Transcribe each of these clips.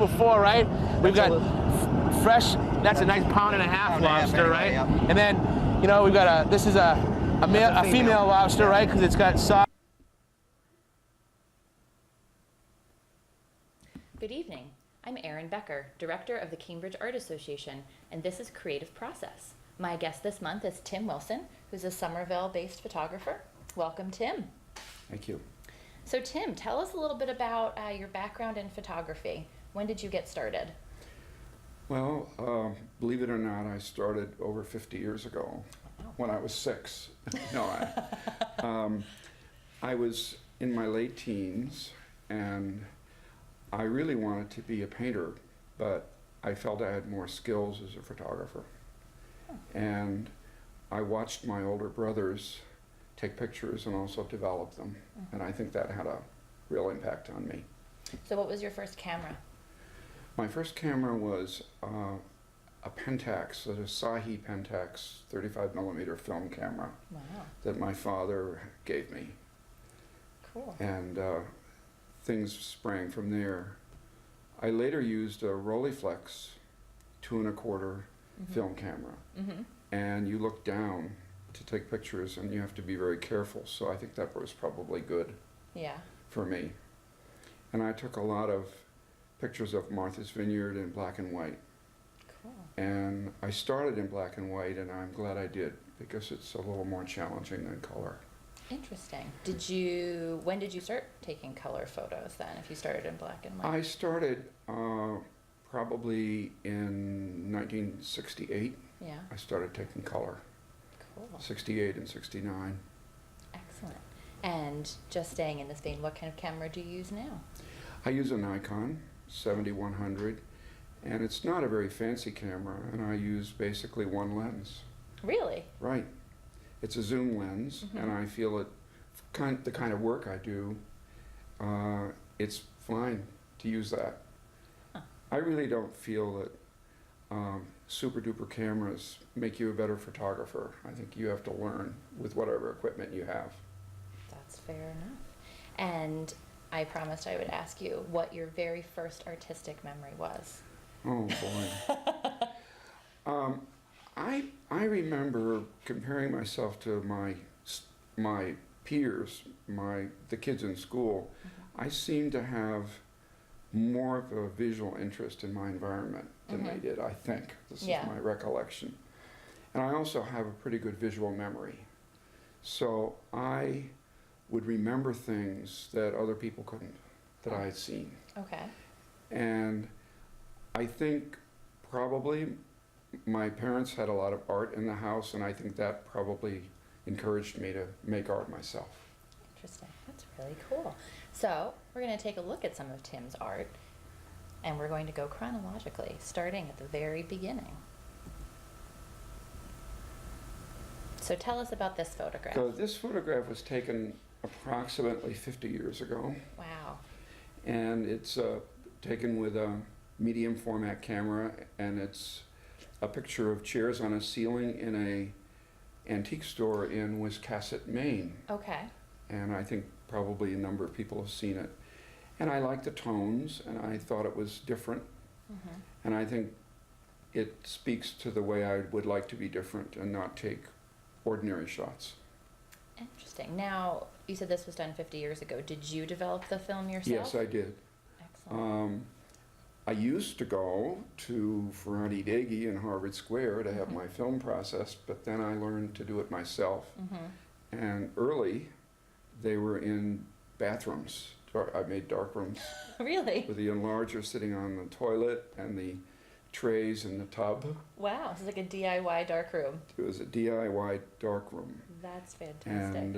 before, right? We've got fresh, that's a nice pound-and-a-half lobster, right? Yep. And then, you know, we've got this is a female lobster, right? Because it's got soft. Good evening. I'm Erin Becker, Director of the Cambridge Art Association, and this is Creative Process. My guest this month is Tim Wilson, who's a Somerville-based photographer. Welcome, Tim. Thank you. So Tim, tell us a little bit about your background in photography. When did you get started? Well, believe it or not, I started over 50 years ago when I was 6. No, I was in my late teens, and I really wanted to be a painter, but I felt I had more skills as a photographer. And I watched my older brothers take pictures and also develop them. And I think that had a real impact on me. So what was your first camera? My first camera was a Pentax, a Sahi Pentax 35mm film camera Wow. that my father gave me. Cool. And things sprang from there. I later used a Rolleiflex 2¼ film camera. And you look down to take pictures and you have to be very careful. So I think that was probably good for me. And I took a lot of pictures of Martha's Vineyard in black and white. Cool. And I started in black and white, and I'm glad I did, because it's a little more challenging than color. Interesting. When did you start taking color photos then, if you started in black and white? I started probably in 1968. Yeah. I started taking color. Cool. 68 and 69. Excellent. And just staying in this vein, what kind of camera do you use now? I use a Nikon 7100, and it's not a very fancy camera, and I use basically one lens. Really? Right. It's a zoom lens, and I feel it, the kind of work I do, it's fine to use that. Huh. I really don't feel that super duper cameras make you a better photographer. I think you have to learn with whatever equipment you have. That's fair enough. And I promised I would ask you what your very first artistic memory was. Oh boy. I remember comparing myself to my peers, the kids in school. I seemed to have more of a visual interest in my environment than they did, I think. This is my recollection. And I also have a pretty good visual memory. So I would remember things that other people couldn't, that I had seen. Okay. And I think probably my parents had a lot of art in the house, and I think that probably encouraged me to make art myself. Interesting. That's really cool. So we're going to take a look at some of Tim's art, and we're going to go chronologically, starting at the very beginning. So tell us about this photograph. So this photograph was taken approximately 50 years ago. Wow. And it's taken with a medium format camera, and it's a picture of chairs on a ceiling in a antique store in Wiscasset, Maine. Okay. And I think probably a number of people have seen it. And I like the tones, and I thought it was different. And I think it speaks to the way I would like to be different and not take ordinary shots. Interesting. Now, you said this was done 50 years ago. Did you develop the film yourself? Yes, I did. Excellent. I used to go to Ferrante Daghi in Harvard Square to have my film processed, but then I learned to do it myself. And early, they were in bathrooms. I made dark rooms Really? with the enlarger sitting on the toilet and the trays in the tub. Wow. This is like a DIY darkroom. It was a DIY dark room. That's fantastic. And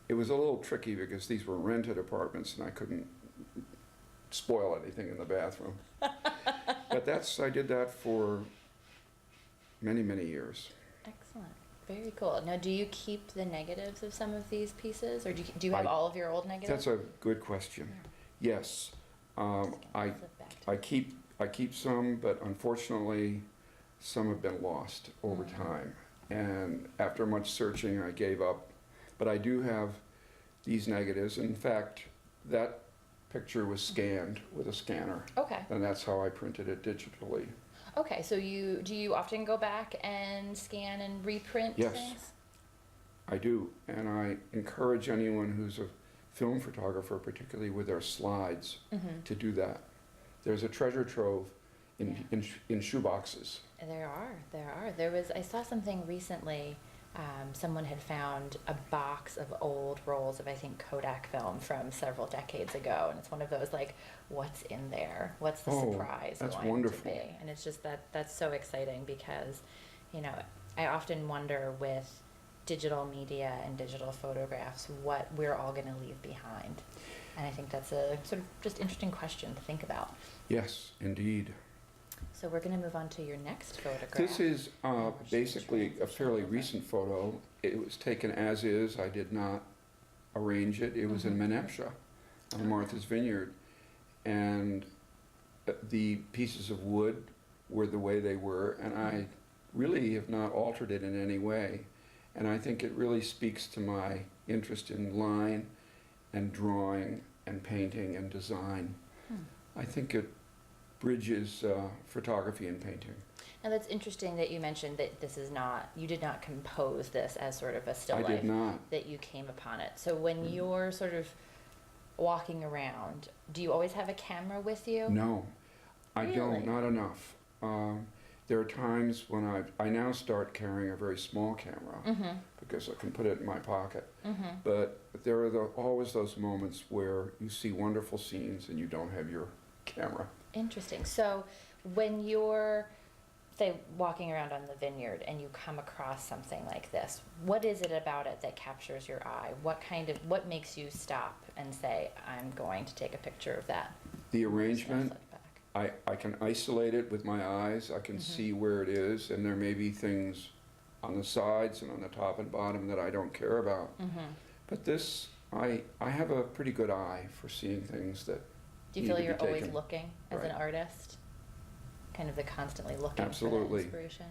it was a little tricky because these were rented apartments and I couldn't spoil anything in the bathroom. But I did that for many, many years. Excellent. Very cool. Now, do you keep the negatives of some of these pieces, or do you have all of your old negatives? That's a good question. Yes. I keep some, but unfortunately, some have been lost over time. And after much searching, I gave up. But I do have these negatives. In fact, that picture was scanned with a scanner, Okay. and that's how I printed it digitally. Okay, so do you often go back and scan and reprint Yes. things? I do, and I encourage anyone who's a film photographer, particularly with their slides, Mm-hmm. to do that. There's a treasure trove in, Yeah. in shoeboxes. There are. I saw something recently, someone had found a box of old rolls of, I think, Kodak film from several decades ago, and it's one of those, like, what's in there? What's the Oh, surprise that's going wonderful. to be? And it's just that's so exciting because, you know, I often wonder with digital media and digital photographs what we're all going to leave behind. And I think that's a sort of just interesting question to think about. Yes, indeed. So we're going to move on to your next photograph. This is we'll basically a transition fairly over. recent photo. It was taken as is. I did not arrange it. It was in Mhm. Menepsha on Martha's Vineyard. And the pieces of wood were the way they were, and I really have not altered it in any way. And I think it really speaks to my interest in line and drawing and painting and design. I think it bridges photography and painting. Now that's interesting that you mentioned that this is not, you did not compose this as sort of a still I life. did not. That you came upon it. So when you're sort of walking around, do you always have a camera with you? No, I Really? don't, not enough. There are times when I now start carrying a very small camera Mm-hmm. because I can put it in my pocket. Mm-hmm. But there are always those moments where you see wonderful scenes and you don't have your camera. Interesting. So when you're, say, walking around on the vineyard and you come across something like this, what is it about it that captures your eye? What makes you stop and say, I'm going to take a picture of that? The Just gonna arrangement, flip back. I can isolate it with my eyes. I can Mhm. see where it is, and there may be things on the sides and on the top and bottom that I don't care about. Mm-hmm. But this, I have a pretty good eye for seeing things that Do you need feel to be you're always taken. looking as an Right. artist? Kind of the constantly looking for that Absolutely. inspiration?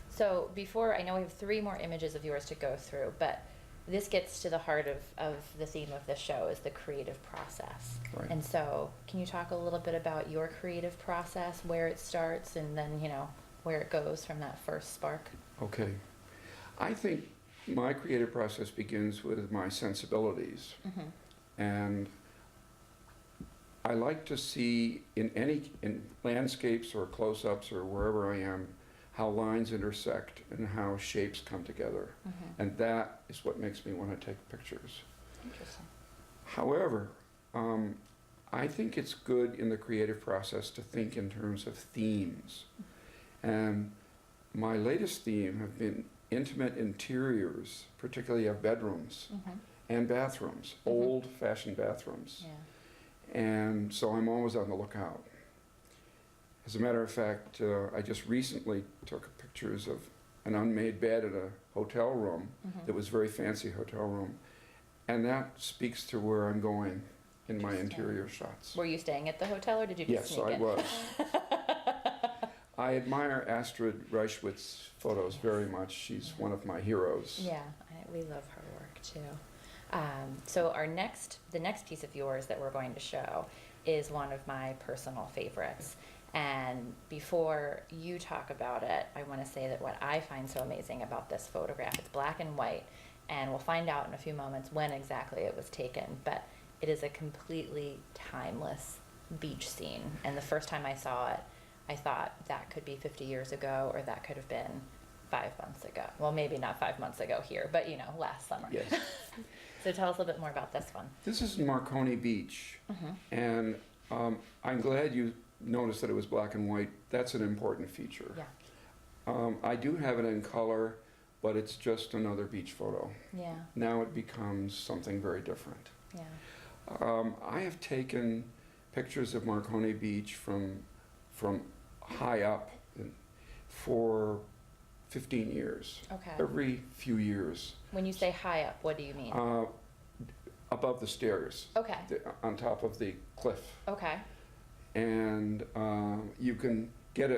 So before, I know we have 3 more images of yours to go through, but this gets to the heart of the theme of this show is the creative process. Right. And so can you talk a little bit about your creative process, where it starts and then, where it goes from that first spark? Okay. I think my creative process begins with my sensibilities. Mm-hmm. And I like to see in landscapes or close-ups or wherever I am, how lines intersect and how shapes come together. Mm-hmm. And that is what makes me want to take pictures. Interesting. However, I think it's good in the creative process to think in terms of themes. And my latest theme have been intimate interiors, particularly of bedrooms Mm-hmm. and bathrooms, Mhm. old-fashioned bathrooms. Yeah. And so I'm always on the lookout. As a matter of fact, I just recently took pictures of an unmade bed in a hotel room Mm-hmm. that was a very fancy hotel room. And that speaks to where I'm going in my Interesting. interior shots. Were you staying at the hotel or did you just Yes, sneak I in? was. I admire Astrid Reichwitz's photos very much. She's one of my heroes. Yeah, we love her work too. So the next piece of yours that we're going to show is one of my personal favorites. And before you talk about it, I want to say that what I find so amazing about this photograph, it's black and white, and we'll find out in a few moments when exactly it was taken, but it is a completely timeless beach scene. And the first time I saw it, I thought that could be 50 years ago, or that could have been 5 months ago. Well, maybe not 5 months ago here, but last summer. Yes. So tell us a little bit more about this one. This is Marconi Beach. Mm-hmm. And I'm glad you noticed that it was black and white. That's an important feature. Yeah. I do have it in color, but it's just another beach photo. Yeah. Now it becomes something very different. Yeah. I have taken pictures of Marconi Beach from high up for 15 years. Okay. Every few years. When you say high up, what do you mean? Above the stairs, Okay. on top of the cliff. Okay. And you can get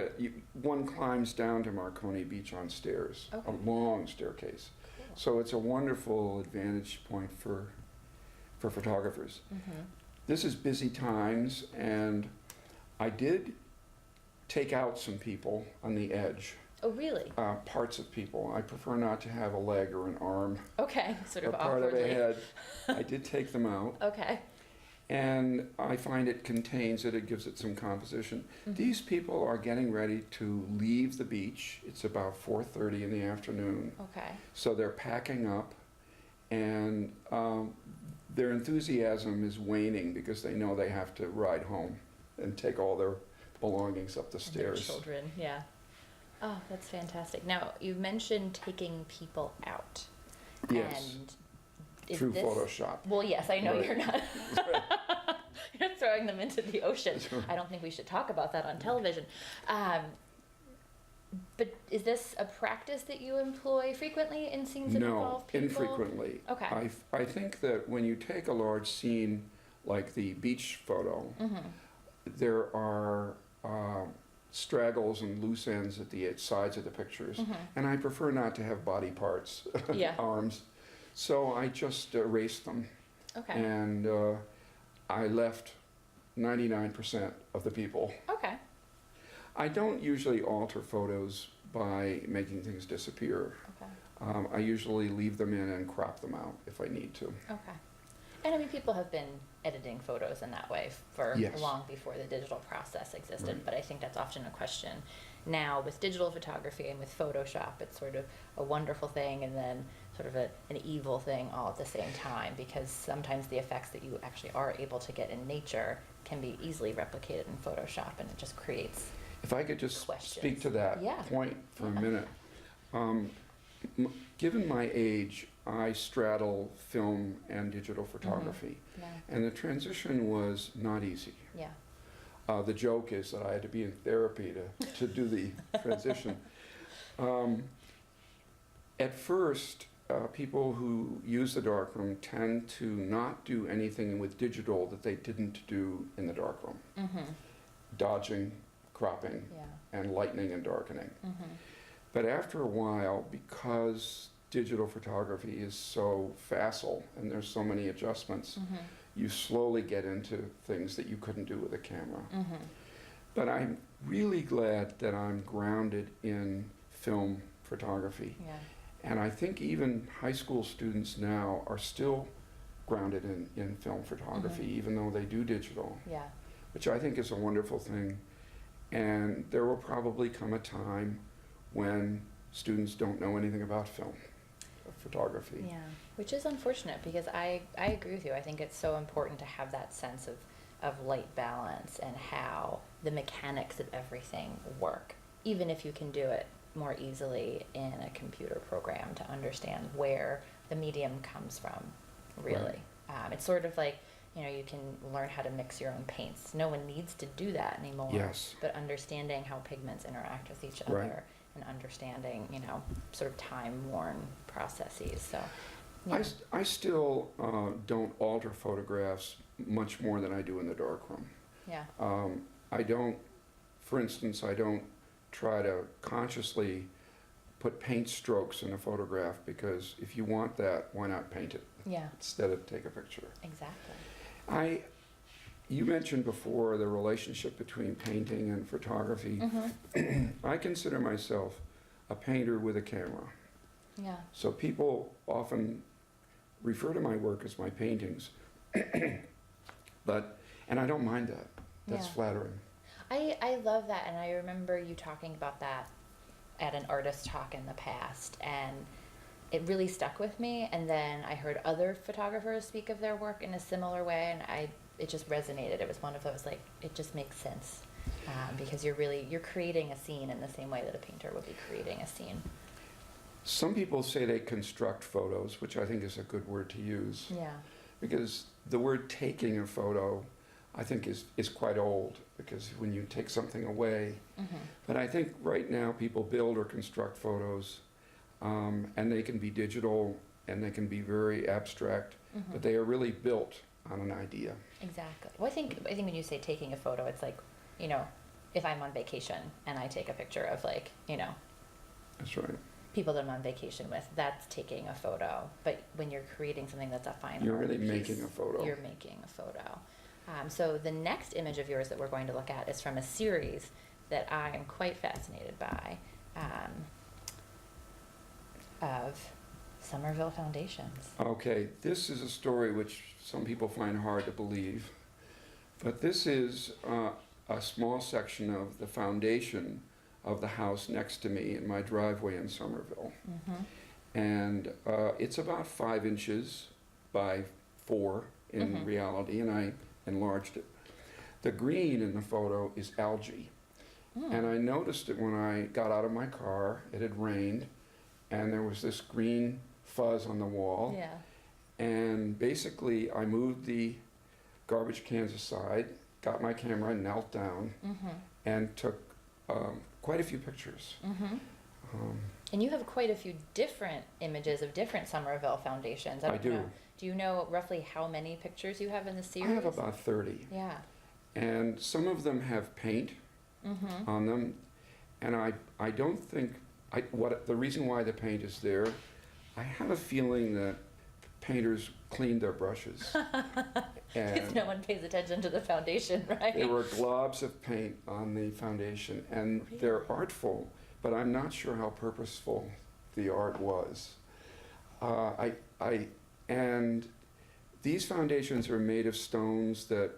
one climbs down to Marconi Beach on stairs, Okay. a long staircase. Cool. So it's a wonderful advantage point for photographers. Mm-hmm. this is busy times, and I did take out some people on the edge. Oh, really? Parts of people. I prefer not to have a leg or an arm Okay, sort or of part awkwardly. of a head. I did take them out. Okay. And I find it contains it, it gives it some composition. These people are getting ready to leave the beach. It's about 4:30 in the afternoon. Okay. So they're packing up, and their enthusiasm is waning because they know they have to ride home and take all their belongings up the And their stairs. children, yeah. Oh, that's fantastic. Now, you mentioned taking people out. Yes, And is through this... Photoshop. Well, yes, I know Right. you're not. You're throwing them into the ocean. That's right. I don't think we should talk about that on television. But is this a practice that you employ frequently in scenes that No, involve people? infrequently. Okay. I think that when you take a large scene like the beach photo, there are straggles and loose ends at the sides of the pictures, and I prefer not to have body parts, Yeah. arms, so I just erased them, Okay. and I left 99% of the people. Okay. I don't usually alter photos by making things disappear. Okay. I usually leave them in and crop them out if I need to. Okay. And I mean, people have been editing photos in that way for Yes. long before the digital process existed, Right. but I think that's often a question now with digital photography and with Photoshop. It's sort of a wonderful thing and then sort of an evil thing all at the same time, because sometimes the effects that you actually are able to get in nature can be easily replicated in Photoshop, and it just creates... If I could just Questions. speak to that Yeah. point for Yeah. a minute. Given my age, I straddle film and digital photography, Yeah. and the transition was not easy. Yeah. The joke is that I had to be in therapy to do the transition. At first, people who use the darkroom tend to not do anything with digital that they didn't do in the darkroom. Dodging, cropping, Yeah. and lightening and darkening. But after a while, because digital photography is so facile and there's so many adjustments, you slowly get into things that you couldn't do with a camera. But I'm really glad that I'm grounded in film photography. Yeah. And I think even high school students now are still grounded in film photography, even though they do digital, Yeah. which I think is a wonderful thing. And there will probably come a time when students don't know anything about film or photography. Yeah, which is unfortunate because I agree with you. I think it's so important to have that sense of light balance and how the mechanics of everything work, even if you can do it more easily in a computer program, to understand where the medium comes from, really. It's sort of like, you can learn how to mix your own paints. No one needs to do that anymore. Yes. But understanding how pigments interact with each Right. other and understanding, sort of time-worn processes. So, yeah. I still don't alter photographs much more than I do in the darkroom. Yeah. I don't, for instance, I don't try to consciously put paint strokes in a photograph, because if you want that, why not paint it Yeah, instead of take a picture? exactly. You mentioned before the relationship between painting and photography. I consider myself a painter with a camera. Yeah. So people often refer to my work as my paintings, and I don't mind that. That's Yeah. flattering. I love that, and I remember you talking about that at an artist talk in the past, and it really stuck with me. And then I heard other photographers speak of their work in a similar way, and it just resonated. It was one of those, like, it just makes sense, because you're creating a scene in the same way that a painter would be creating a scene. Some people say they construct photos, which I think is a good word to use, Yeah. because the word taking a photo, I think, is quite old, because when you take something away. But I think right now people build or construct photos, and they can be digital and they can be very abstract, but they are really built on an idea. Exactly. Well, I think when you say taking a photo, it's like, if I'm on vacation and I take a picture of, like, That's right. people that I'm on vacation with, that's taking a photo. But when you're creating something that's a fine You're art really piece, making a photo. You're making a photo. So the next image of yours that we're going to look at is from a series that I am quite fascinated by, of Somerville Foundations. Okay, this is a story which some people find hard to believe, but this is a small section of the foundation of the house next to me in my driveway in Somerville. And it's about 5 inches by 4 in reality, and I enlarged it. The green in the photo is algae. And I noticed it when I got out of my car. It had rained, and there was this green fuzz on the wall. Yeah. And basically, I moved the garbage cans aside, got my camera, knelt down, and took quite a few pictures. And you have quite a few different images of different Somerville Foundations. I do. Do you know roughly how many pictures you have in the series? I have about 30. Yeah. And some of them have paint on them. And I don't think, the reason why the paint is there, I have a feeling that painters cleaned their brushes. Because no one pays attention to the foundation, right? There were globs of paint on the foundation, and they're artful, but I'm not sure how purposeful the art was. And these foundations are made of stones that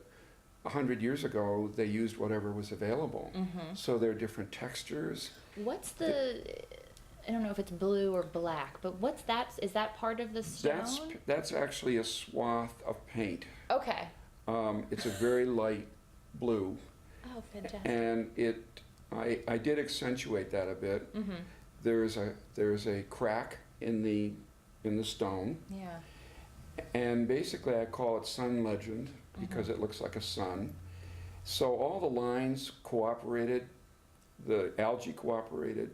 100 years ago they used whatever was available. So they're different textures. What's I don't know if it's blue or black, but what's that? Is that part of the stone? That's actually a swath of paint. Okay. It's a very light blue. Oh, fantastic. And I did accentuate that a bit. There's a crack in the stone. Yeah. And basically I call it sun legend because it looks like a sun. So all the lines cooperated, the algae cooperated,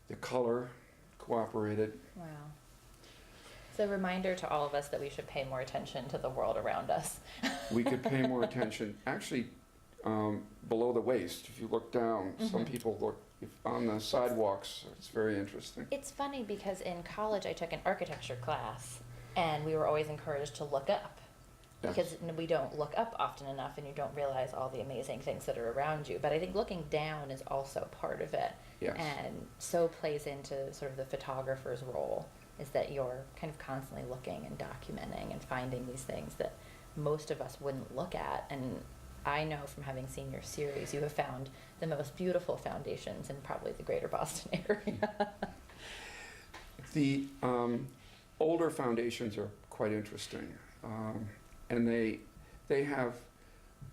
the color cooperated. Wow. It's a reminder to all of us that we should pay more attention to the world around us. We could pay more attention. Actually, below the waist, if you look down, some people look on the sidewalks. It's very interesting. It's funny because in college I took an architecture class and we were always encouraged to look up. Yes. Because we don't look up often enough and you don't realize all the amazing things that are around you. But I think looking down is also part of it. Yes. And so plays into sort of the photographer's role, is that you're kind of constantly looking and documenting and finding these things that most of us wouldn't look at. And I know from having seen your series, you have found the most beautiful foundations in probably the greater Boston area. The older foundations are quite interesting. And they have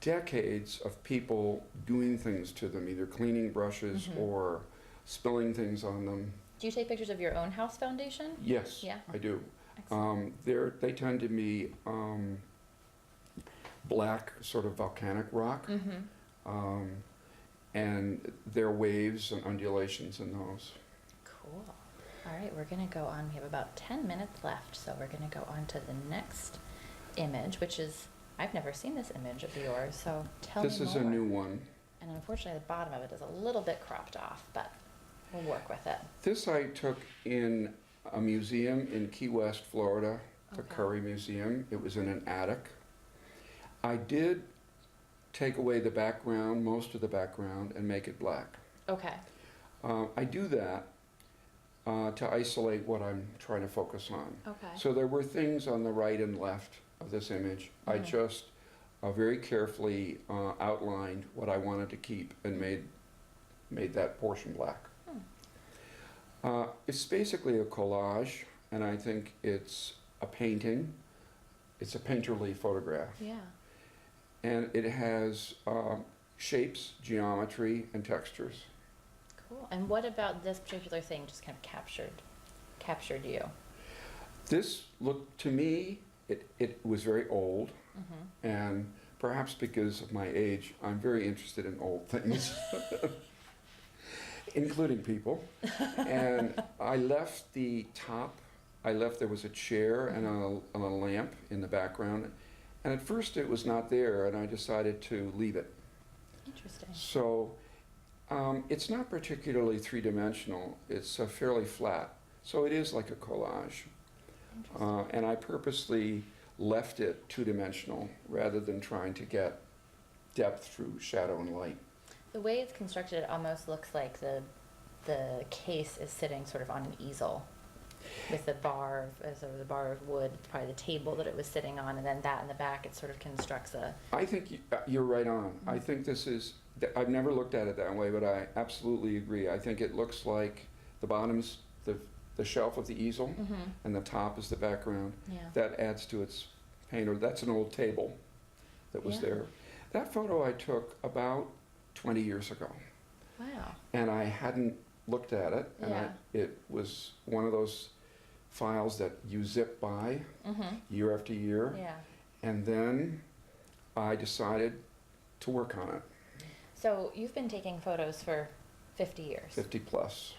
decades of people doing things to them, either cleaning brushes or spilling things on them. Do you take pictures of your own house foundation? Yes, Yeah. I do. Excellent. They tend to be black, sort of volcanic rock, and there are waves and undulations in those. Cool. All right, we're going to go on. We have about 10 minutes left, so we're going to go on to the next image, which is, I've never seen this image of yours, so tell me more. This is a new one. And unfortunately, the bottom of it is a little bit cropped off, but we'll work with it. This I took in a museum in Key West, Florida, the Okay. Curry Museum. It was in an attic. I did take away the background, most of the background, and make it black. Okay. I do that to isolate what I'm trying to focus on. Okay. So there were things on the right and left of this image. I just very carefully outlined what I wanted to keep and made that portion black. It's basically a collage, and I think it's a painting. It's a painterly photograph. Yeah. And it has shapes, geometry, and textures. Cool. And what about this particular thing just kind of captured you? This looked, to me, it was very old, and perhaps because of my age, I'm very interested in old things, including people. And I left the top, there was a chair and a lamp in the background, and at first it was not there, and I decided to leave it. Interesting. So it's not particularly three-dimensional, it's fairly flat, so it is like a collage. And I purposely left it two-dimensional rather than trying to get depth through shadow and light. The way it's constructed, it almost looks like the case is sitting sort of on an easel with the bar, the bar of wood, probably the table that it was sitting on, and then that in the back, it sort of constructs a... I think you're right on. I think this is, I've never looked at it that way, but I absolutely agree. I think it looks like the bottom's the shelf of the easel, and the top is the background. Yeah. That adds to its paint, or that's an old table that was Yeah. there. That photo I took about 20 years ago, Wow. and I hadn't looked at it, and Yeah. it was one of those files that you zip by year after year, Yeah. and then I decided to work on it, So you've been taking photos for 50 years. 50 plus.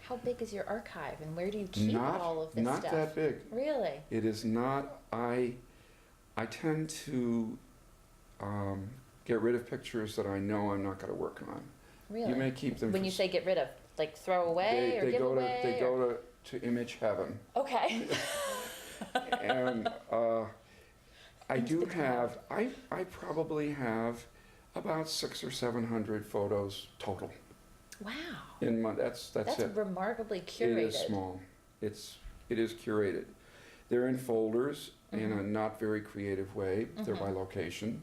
How big is your archive, and where do you keep all of this Not stuff? that big. Really? It is not. I tend to get rid of pictures that I know I'm not going to work on. Really? You may keep them. When for you say get rid of, like throw away or they give go away? to they go to image heaven. Okay. And I do have. I probably have about 600 or 700 photos total. Wow. In my that's it. Remarkably It curated. is small. It is curated. They're in folders in a not very creative way. They're by location.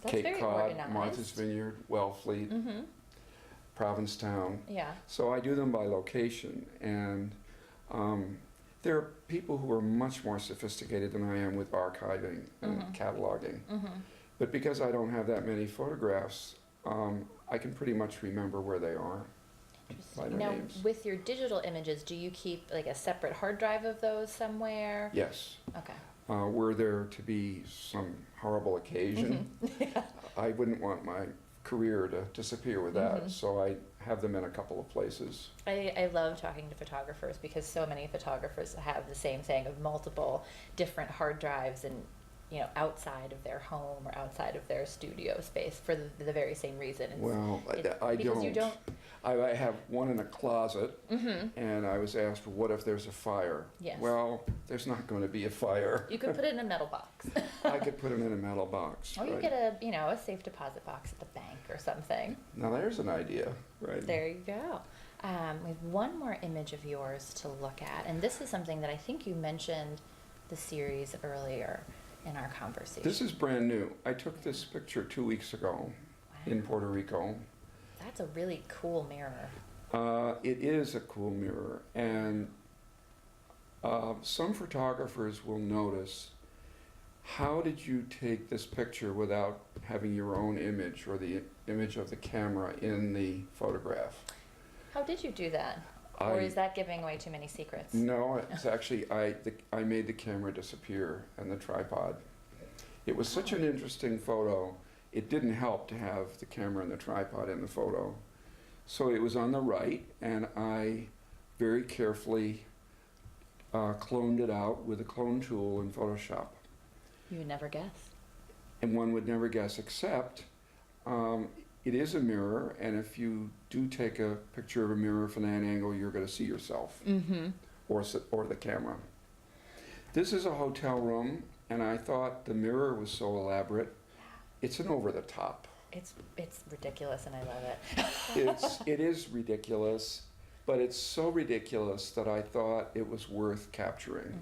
That's Cape very Cod, organized. Martha's Vineyard, Wellfleet, Provincetown. Yeah. So I do them by location, and there are people who are much more sophisticated than I am with archiving and cataloging. But because I don't have that many photographs, I can pretty much remember where they are by their Now, names. with your digital images, do you keep like a separate hard drive of those somewhere? Yes. Okay. Were there to be some horrible occasion, I wouldn't want my career to disappear with that, so I have them in a couple of places. I love talking to photographers because so many photographers have the same thing of multiple different hard drives and outside of their home or outside of their studio space for the very same reason. Well, I because you don't. I have one in a closet, and I was asked, what if there's a fire? Yes. Well, there's not going to be a fire. You could put it in a metal box. I could put them in a metal box. Or you right. get a safe deposit box at the bank or something. Now there's an idea, right? There you go. We have one more image of yours to look at, and this is something that I think you mentioned the series earlier in our conversation. This is brand new. I took this picture 2 weeks ago in Puerto Rico. That's a really cool mirror. It is a cool mirror, and some photographers will notice, how did you take this picture without having your own image or the image of the camera in the photograph? How did you do that? Or is that giving away too many secrets? No, it's actually, I made the camera disappear and the tripod. It was such an interesting photo, it didn't help to have the camera and the tripod in the photo. So it was on the right, and I very carefully cloned it out with a clone tool in Photoshop. You would never guess. And one would never guess, except it is a mirror, and if you do take a picture of a mirror from that angle, you're going to see yourself or the camera. This is a hotel room, and I thought the mirror was so elaborate. It's an over-the-top. It's ridiculous, and I love it. It is ridiculous, but it's so ridiculous that I thought it was worth capturing,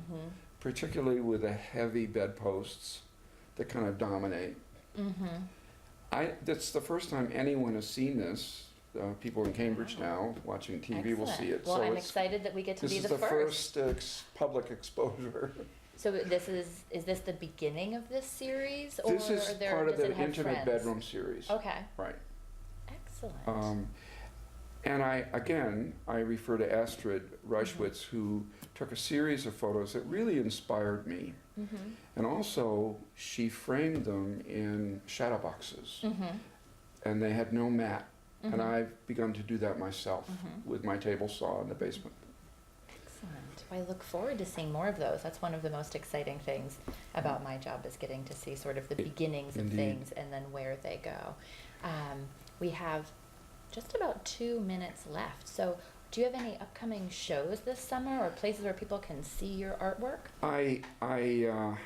particularly with the heavy bedposts that kind of dominate. That's the first time anyone has seen this. People in Cambridge now watching TV will see it. Well, so I'm excited that we get to be the first. This is the first public exposure. So is this the beginning of this series, or This is part of does it the have intimate friends? bedroom series. Okay. Right. Excellent. And I refer to Astrid Reichwitz, who took a series of photos that really inspired me. And also, she framed them in shadow boxes. And they had no mat. And I've begun to do that myself with my table saw in the basement. Excellent. Well, I look forward to seeing more of those. That's one of the most exciting things about my job, is getting to see sort of the beginnings of things and then where they go. We have just about 2 minutes left. So do you have any upcoming shows this summer or places where people can see your artwork? I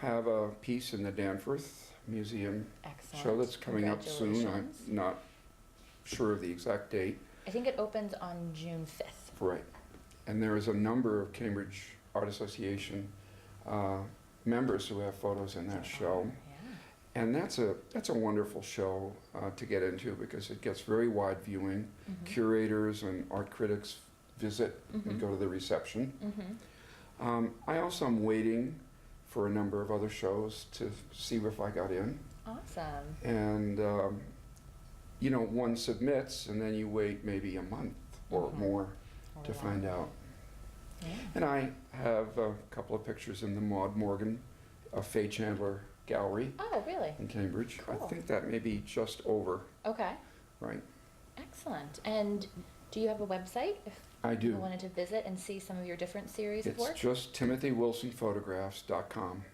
have a piece in the Danforth Museum Excellent. show that's coming up soon. I'm Congratulations. not sure of the exact date. I think it opens on June 5th. Right. And there is a number of Cambridge Art Association members who have photos in that show. Yeah. And that's a wonderful show to get into because it gets very wide viewing. Mhm. Curators and art critics visit Mhm. and go to the reception. Mm-hmm. I also am waiting for a number of other shows to see if I got in. Awesome. And, one submits and then you wait maybe a month or Mhm. more Or to find longer. out. Yeah. And I have a couple of pictures in the Maud Morgan Faye Chandler Gallery Oh, really? in Cambridge. Cool. I think that may be just over, Okay. right? Excellent. And do you have a website if I do. people wanted to visit and see some of your different series of It's work? just timothywilsonphotographs.com.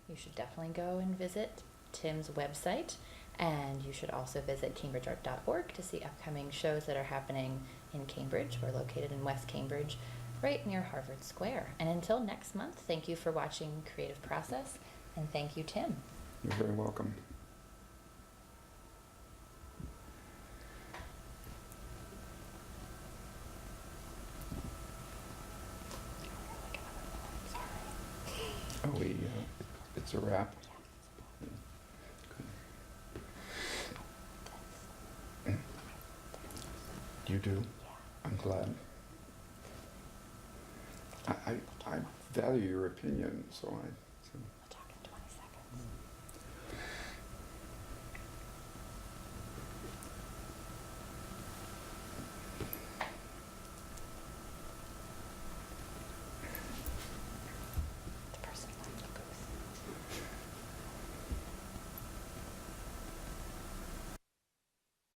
You should definitely go and visit Tim's website. And you should also visit cambridgeart.org to see upcoming shows that are happening in Cambridge. We're located in West Cambridge, right near Harvard Square. And until next month, thank you for watching Creative Process, and thank you, Tim. You're very welcome. Oh, it's a wrap. You do? I'm glad. I value your opinion, so I